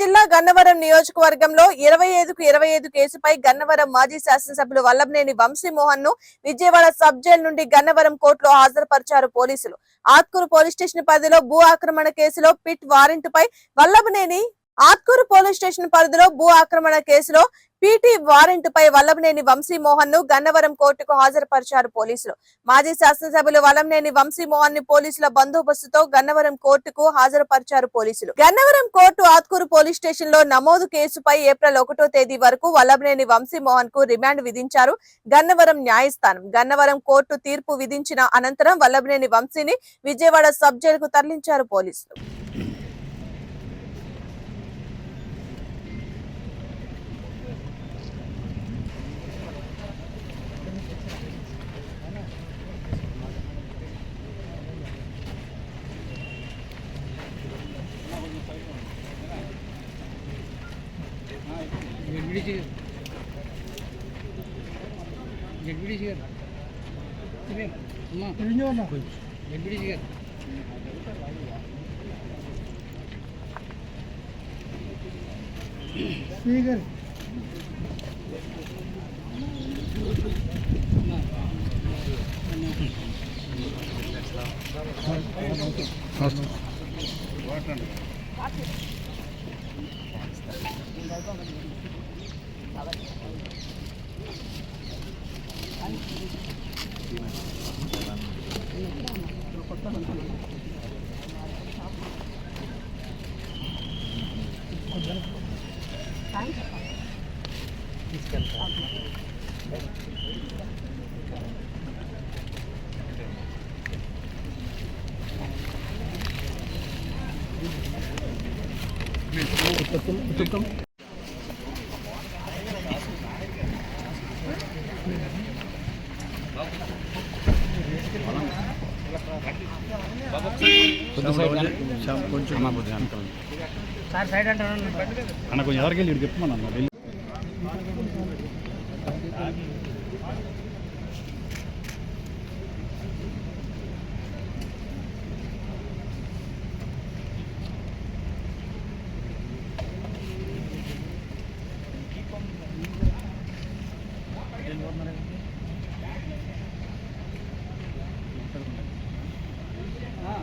జిల్లా గన్నవరం నియోజకవర్గంలో 25/25 కేసుపై గన్నవరం మాజీ శాసనసభ్యులు వల్లభనేని వంశీమోహన్ ను విజయవాడ సబ్ జైలు నుండి గన్నవరం కోర్టులో హాజరుపరిచారు పోలీసులు. ఆత్కూరు పోలీస్ స్టేషన్ పరిధిలో భూ ఆక్రమణ కేసులో పిట్ వారెంట్పై వల్లభనేని ఆత్కూరు పోలీస్ స్టేషన్ పరిధిలో భూ ఆక్రమణ కేసులో పీటీ వారెంట్పై వల్లభనేని వంశీమోహన్ ను గన్నవరం కోర్టుకు హాజరుపరిచారు పోలీసులు. మాజీ శాసనసభ్యులు వల్లభనేని వంశీమోహన్ ని పోలీసుల బందోబస్తుతో గన్నవరం కోర్టుకు హాజరుపరిచారు పోలీసులు. Gannavaram court Atkur police station లో నమోదు కేసుపై ఏప్రిల్ 1వ తేదీ వరకు వల్లభనేని వంశీమోహన్ కు రిమాండ్ విధించారు గన్నవరం న్యాయస్థానం. గన్నవరం కోర్టు తీర్పు విధించిన అనంతరం వల్లభనేని వంశీని విజయవాడ సబ్ జైలుకు తరలించారు పోలీసులు. కొంచెం ఎవరికి వెళ్ళి చెప్పమన్నా